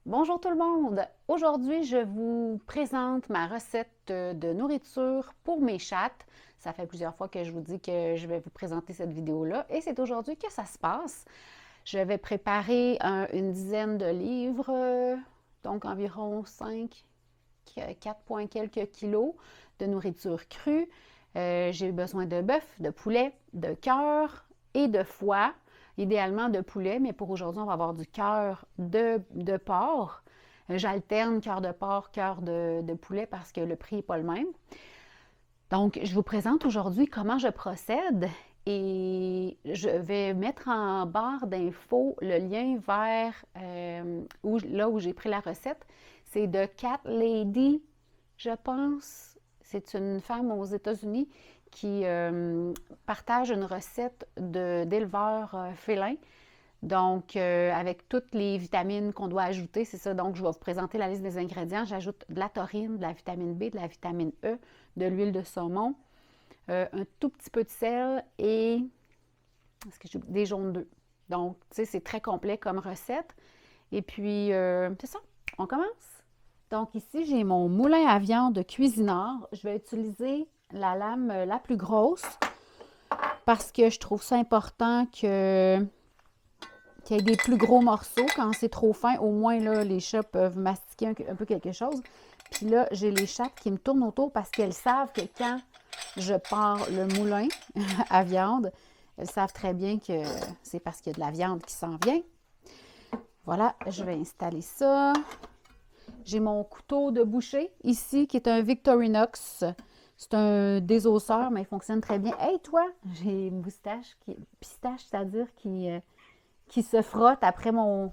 Bonjour tout le monde! Aujourd'hui, je vous présente ma recette de nourriture pour mes chattes. Ça fait plusieurs fois que je vous dis que je vais vous présenter cette vidéo-là et c'est aujourd'hui que ça se passe. Je vais préparer une dizaine de livres, donc environ 5, 4 points quelques kilos de nourriture crue. J'ai besoin de bœuf, de poulet, de cœur et de foie. Idéalement de poulet, mais pour aujourd'hui, on va avoir du cœur de porc. J'alterne cœur de porc, cœur de poulet parce que le prix n'est pas le même. Donc, je vous présente aujourd'hui comment je procède et je vais mettre en barre d'infos le lien vers là où j'ai pris la recette. C'est de Cat Lady, je pense. C'est une femme aux États-Unis qui partage une recette d'éleveur félin. Donc, avec toutes les vitamines qu'on doit ajouter, c'est ça. Donc, je vais vous présenter la liste des ingrédients. J'ajoute de la taurine, de la vitamine B, de la vitamine E, de l'huile de saumon, un tout petit peu de sel et des jaunes d'œufs. Donc, tu sais, c'est très complet comme recette. Et puis, c'est ça, on commence. Donc, ici, j'ai mon moulin à viande Cuisinart. Je vais utiliser la lame la plus grosse parce que je trouve ça important qu'il y ait des plus gros morceaux. Quand c'est trop fin, au moins, là, les chats peuvent mastiquer un peu quelque chose. Puis là, j'ai les chattes qui me tournent autour parce qu'elles savent que quand je pars le moulin à viande, elles savent très bien que c'est parce qu'il y a de la viande qui s'en vient. Voilà, je vais installer ça. J'ai mon couteau de boucher ici qui est un Victorinox. C'est un désosseur, mais il fonctionne très bien. Hey, toi, j'ai une pistache, c'est-à-dire qui se frotte après le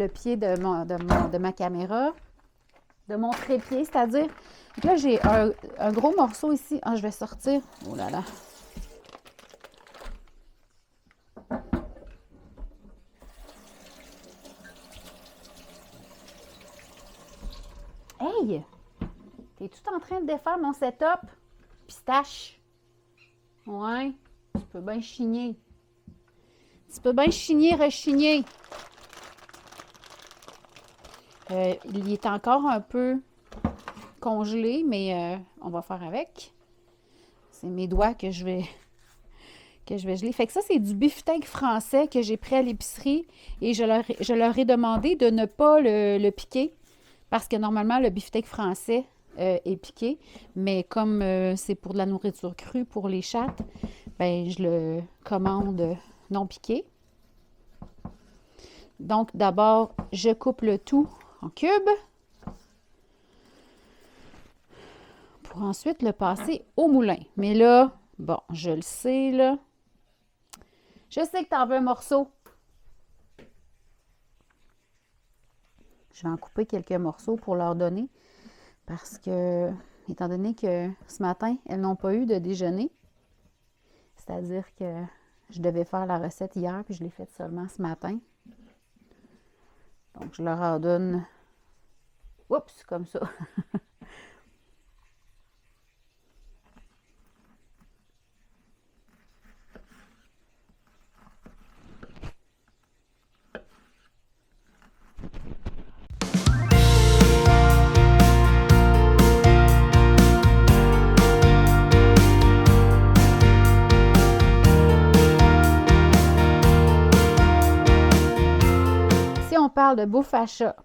pied de ma caméra, de mon trépied, c'est-à-dire. Là, j'ai un gros morceau ici. Ah, je vais sortir. Oh là là. Hey! T'es tout en train de défaire mon setup? Pistache. Ouais. Tu peux bien chigner. Tu peux bien chigner, rechigner. Il est encore un peu congelé, mais on va faire avec. C'est mes doigts que je vais geler. Fait que ça, c'est du beefsteak français que j'ai pris à l'épicerie et je leur ai demandé de ne pas le piquer parce que normalement, le beefsteak français est piqué, mais comme c'est pour de la nourriture crue pour les chattes, ben je le commande non piqué. Donc, d'abord, je coupe le tout en cubes pour ensuite le passer au moulin. Mais là, bon, je le sais, là. Je sais que tu en veux un morceau. Je vais en couper quelques morceaux pour leur donner parce que, étant donné que ce matin, elles n'ont pas eu de déjeuner, c'est-à-dire que je devais faire la recette hier puis je l'ai faite seulement ce matin. Donc, je leur en donne, oups, comme ça. Si on parle de bouffe à chat,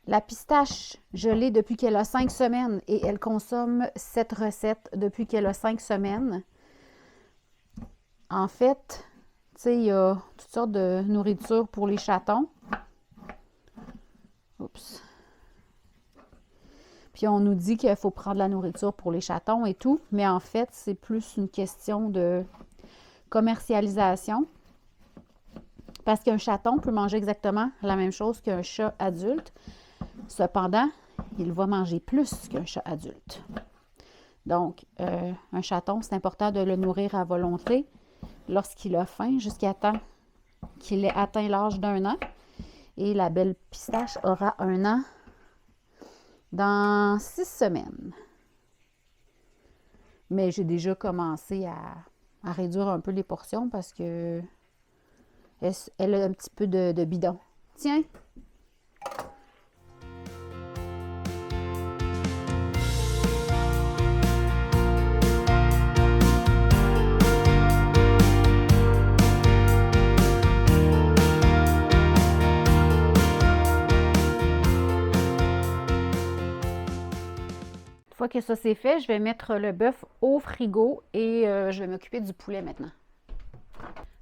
la pistache, je l'ai depuis qu'elle a 5 semaines et elle consomme cette recette depuis qu'elle a 5 semaines. En fait, tu sais, il y a toutes sortes de nourriture pour les chatons. Oups. Puis on nous dit qu'il faut prendre la nourriture pour les chatons et tout, mais en fait, c'est plus une question de commercialisation. Parce qu'un chaton peut manger exactement la même chose qu'un chat adulte. Cependant, il va manger plus qu'un chat adulte. Donc, un chaton, c'est important de le nourrir à volonté lorsqu'il a faim jusqu'à temps qu'il ait atteint l'âge d'1 an. Et la belle pistache aura 1 an dans 6 semaines. Mais j'ai déjà commencé à réduire un peu les portions parce que Elle a un petit peu de bidon. Tiens! Une fois que ça c'est fait, je vais mettre le bœuf au frigo et je vais m'occuper du poulet maintenant.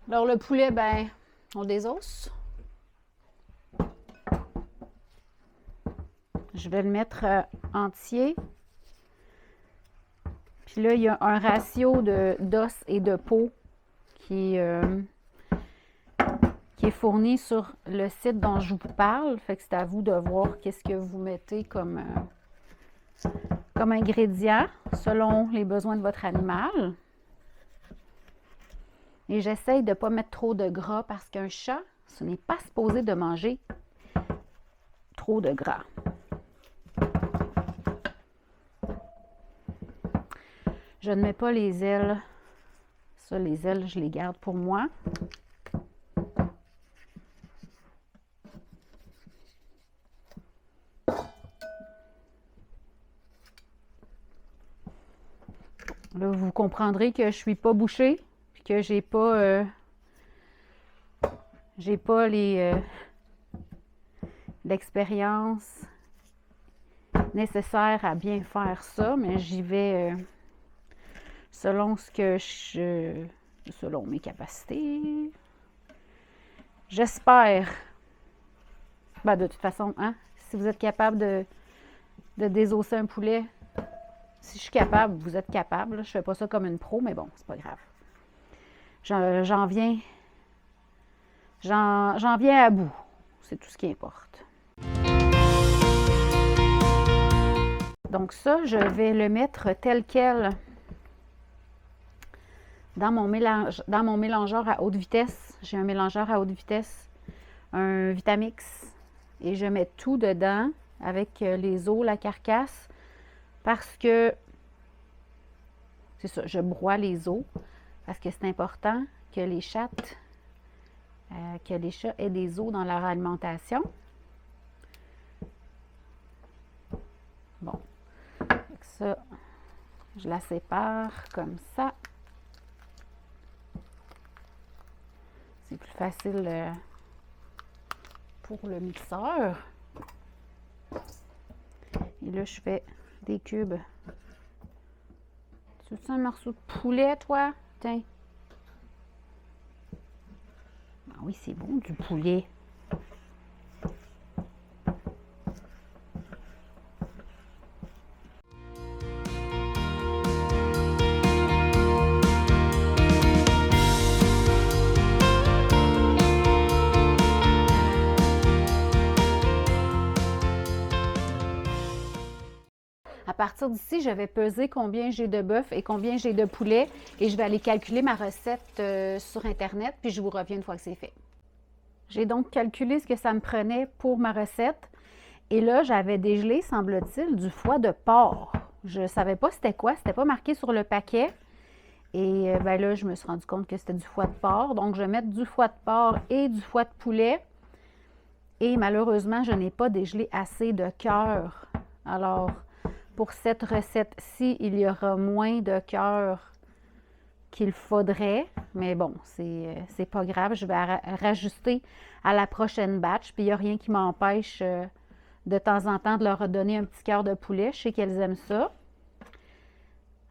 Alors le poulet, ben, on désosse. Je vais le mettre entier. Puis là, il y a un ratio d'os et de peau qui est fourni sur le site dont je vous parle. Fait que c'est à vous de voir qu'est-ce que vous mettez comme ingrédient selon les besoins de votre animal. Et j'essaye de ne pas mettre trop de gras parce qu'un chat, ce n'est pas supposé de manger trop de gras. Je ne mets pas les ailes. Ça, les ailes, je les garde pour moi. Là, vous comprendrez que je ne suis pas bouchée, puis que j'ai pas l'expérience nécessaire à bien faire ça, mais j'y vais selon selon mes capacités. J'espère. Ben, de toute façon, hein, si vous êtes capable de désosser un poulet, si je suis capable, vous êtes capable. Je fais pas ça comme une pro, mais bon, c'est pas grave. J'en viens à bout. C'est tout ce qui importe. Donc ça, je vais le mettre tel quel dans mon mélangeur à haute vitesse. J'ai un mélangeur à haute vitesse, un Vitamix, et je mets tout dedans avec les os, la carcasse, parce que c'est ça, je broie les os parce que c'est important que les chats aient des os dans leur alimentation. Bon, avec ça, je la sépare comme ça. C'est plus facile pour le mixeur. Et là, je fais des cubes. Tu veux un morceau de poulet, toi? Tiens. Ah oui, c'est bon, du poulet. À partir d'ici, je vais peser combien j'ai de bœuf et combien j'ai de poulet et je vais aller calculer ma recette sur Internet, puis je vous reviens une fois que c'est fait. J'ai donc calculé ce que ça me prenait pour ma recette et là, j'avais dégelé, semble-t-il, du foie de porc. Je ne savais pas c'était quoi, c'était pas marqué sur le paquet. Et ben là, je me suis rendu compte que c'était du foie de porc. Donc, je vais mettre du foie de porc et du foie de poulet. Et malheureusement, je n'ai pas dégelé assez de cœur. Alors, pour cette recette-ci, il y aura moins de cœur qu'il faudrait. Mais bon, c'est pas grave. Je vais rajuster à la prochaine batch. Puis, il n'y a rien qui m'empêche de temps en temps de leur donner un petit cœur de poulet. Je sais qu'elles aiment ça.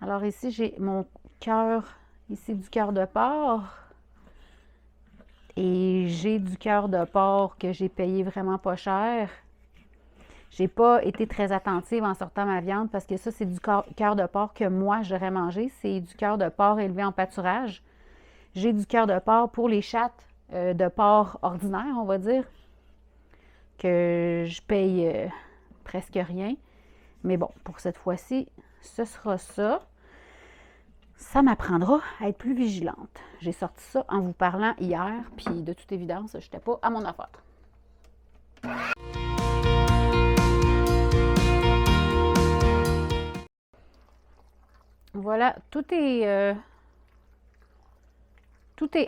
Alors ici, j'ai mon cœur, ici du cœur de porc. Et j'ai du cœur de porc que j'ai payé vraiment pas cher. J'ai pas été très attentive en sortant ma viande parce que ça, c'est du cœur de porc que moi, j'aurais mangé. C'est du cœur de porc élevé en pâturage. J'ai du cœur de porc pour les chattes de porc ordinaire, on va dire, que je paye presque rien. Mais bon, pour cette fois-ci, ce sera ça. Ça m'apprendra à être plus vigilante. J'ai sorti ça en vous parlant hier, puis de toute évidence, je n'étais pas à mon affaire. Voilà, tout est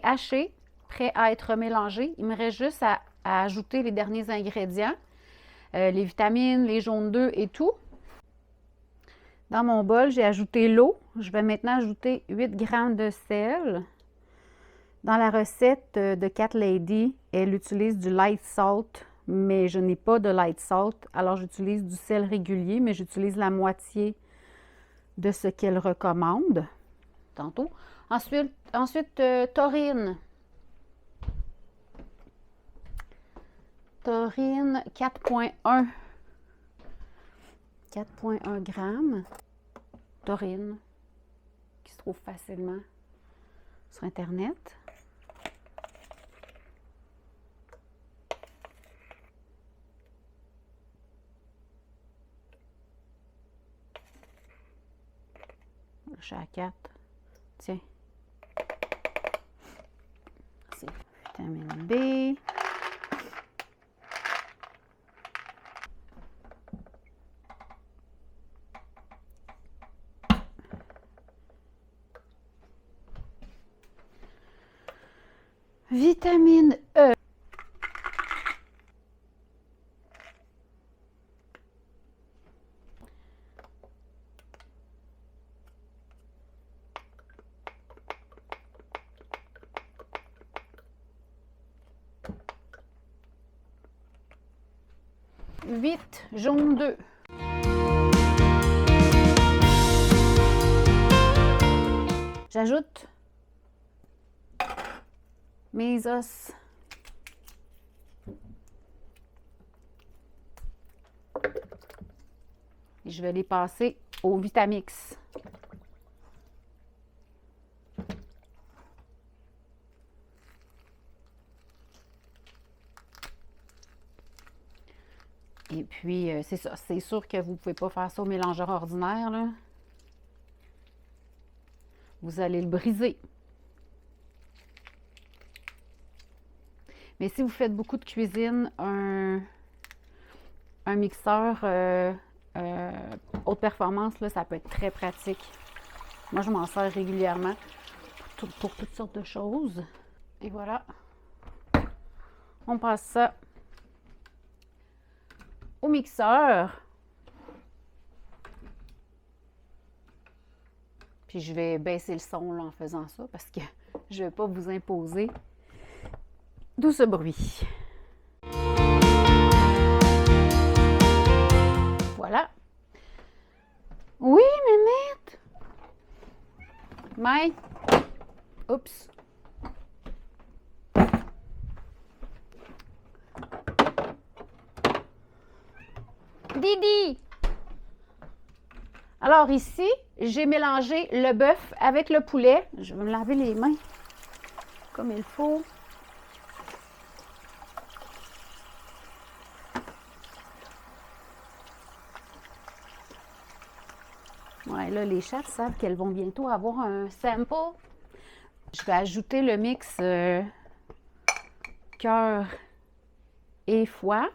haché. prêt à être mélangé. Il me reste juste à ajouter les derniers ingrédients, les vitamines, les jaunes d'œufs et tout. Dans mon bol, j'ai ajouté l'eau. Je vais maintenant ajouter 8 g de sel. Dans la recette de Cat Lady, elle utilise du light salt, mais je n'ai pas de light salt. Alors, j'utilise du sel régulier, mais j'utilise la moitié de ce qu'elle recommande tantôt. Ensuite taurine. Taurine 4,1. 4,1 g. Taurine, qui se trouve facilement sur Internet. Je suis à 4. Tiens. C'est vitamine B. Vitamine E. Jaune d'œuf. J'ajoute mes os. Et je vais les passer au Vitamix. Et puis, c'est ça. C'est sûr que vous ne pouvez pas faire ça au mélangeur ordinaire, là. Vous allez le briser. Mais si vous faites beaucoup de cuisine, un mixeur haute performance, là, ça peut être très pratique. Moi, je m'en sers régulièrement pour toutes sortes de choses. Et voilà. On passe ça au mixeur. Puis je vais baisser le son là, en faisant ça parce que je ne vais pas vous imposer tout ce bruit. Voilà. Oui, Mémette. Mais, oups. Didi. Alors ici, j'ai mélangé le bœuf avec le poulet. Je vais me laver les mains comme il faut. Ouais, là, les chats savent qu'elles vont bientôt avoir un sample. Je vais ajouter le mix cœur et foie.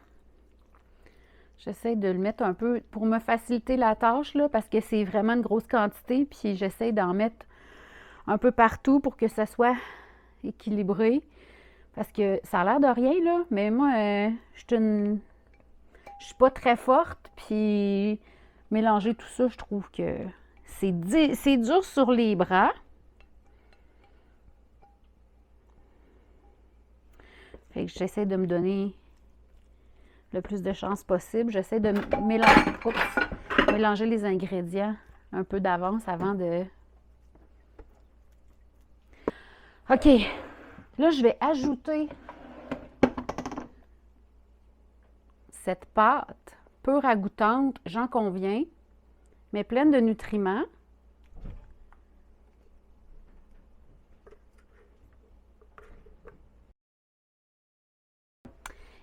J'essaie de le mettre un peu pour me faciliter la tâche, là, parce que c'est vraiment une grosse quantité. Puis j'essaie d'en mettre un peu partout pour que ça soit équilibré. Parce que ça a l'air de rien, là, mais moi, je suis pas très forte. Puis mélanger tout ça, je trouve que c'est dur sur les bras. Fait que j'essaie de me donner le plus de chance possible. J'essaie de mélanger les ingrédients un peu d'avance avant de... OK. Là, je vais ajouter cette pâte peu ragoûtante, j'en conviens, mais pleine de nutriments.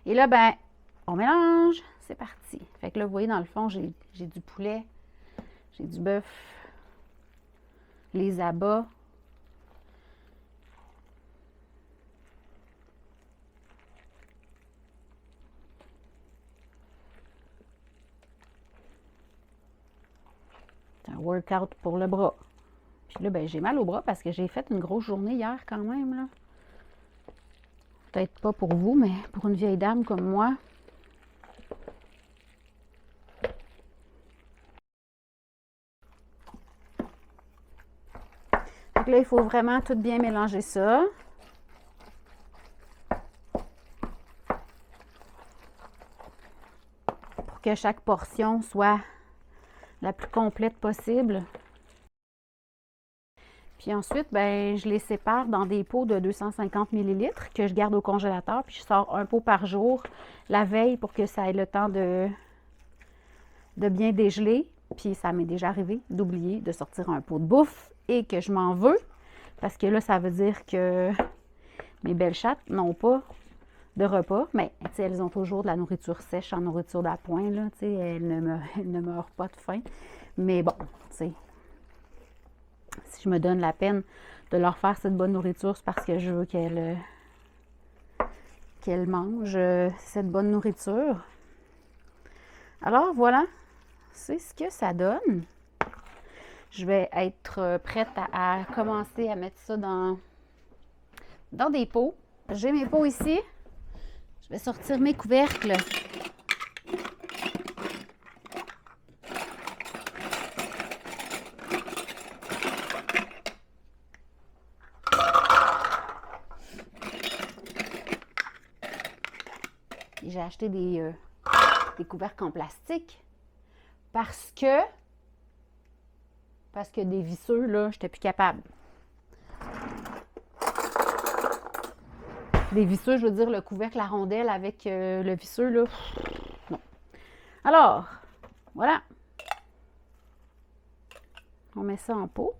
Et là, ben, on mélange. C'est parti. Fait que là, vous voyez, dans le fond, j'ai du poulet, j'ai du bœuf, les abats. C'est un workout pour le bras. Puis là, ben, j'ai mal au bras parce que j'ai fait une grosse journée hier quand même, là. Peut-être pas pour vous, mais pour une vieille dame comme moi. Donc là, il faut vraiment tout bien mélanger ça. Pour que chaque portion soit la plus complète possible. Puis ensuite, ben, je les sépare dans des pots de 250 ml que je garde au congélateur. Puis je sors un pot par jour la veille pour que ça ait le temps de bien dégeler. Puis ça m'est déjà arrivé d'oublier de sortir un pot de bouffe et que je m'en veux. Parce que là, ça veut dire que mes belles chattes n'ont pas de repas. Mais elles ont toujours de la nourriture sèche en nourriture d'appoint. Elles ne meurent pas de faim. Mais bon, tu sais, si je me donne la peine de leur faire cette bonne nourriture, c'est parce que je veux qu'elles mangent cette bonne nourriture. Alors voilà, c'est ce que ça donne. Je vais être prête à commencer à mettre ça dans des pots. J'ai mes pots ici. Je vais sortir mes couvercles. J'ai acheté des couvercles en plastique parce que des visseux, là, j'étais plus capable. Des visseux, je veux dire le couvercle à rondelle avec le visseux, là, non. Alors, voilà. On met ça en pot.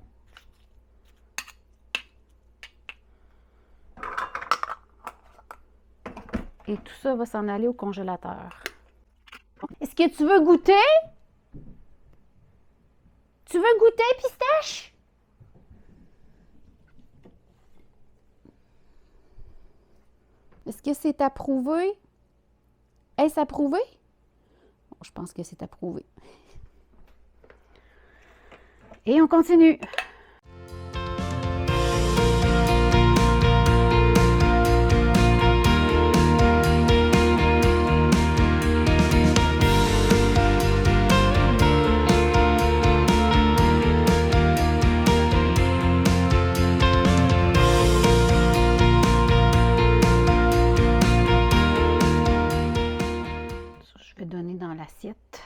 Et tout ça va s'en aller au congélateur. Est-ce que tu veux goûter? Tu veux goûter, Pistache? Est-ce que c'est approuvé? Est-ce approuvé? Bon, je pense que c'est approuvé. Et on continue. Dans l'assiette.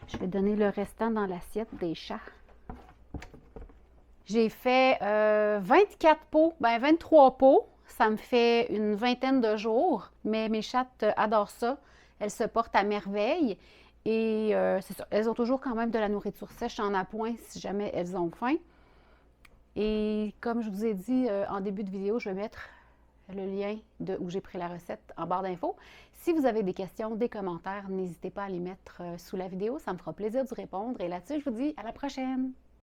Je vais donner le restant dans l'assiette des chats. J'ai fait 24 pots, 23 pots. Ça me fait une vingtaine de jours, mais mes chattes adorent ça. Elles se portent à merveille et c'est ça. Elles ont toujours quand même de la nourriture sèche en appoint si jamais elles ont faim. Et comme je vous ai dit en début de vidéo, je vais mettre le lien de où j'ai pris la recette en barre d'infos. Si vous avez des questions, des commentaires, n'hésitez pas à les mettre sous la vidéo. Ça me fera plaisir de répondre. Et là-dessus, je vous dis à la prochaine!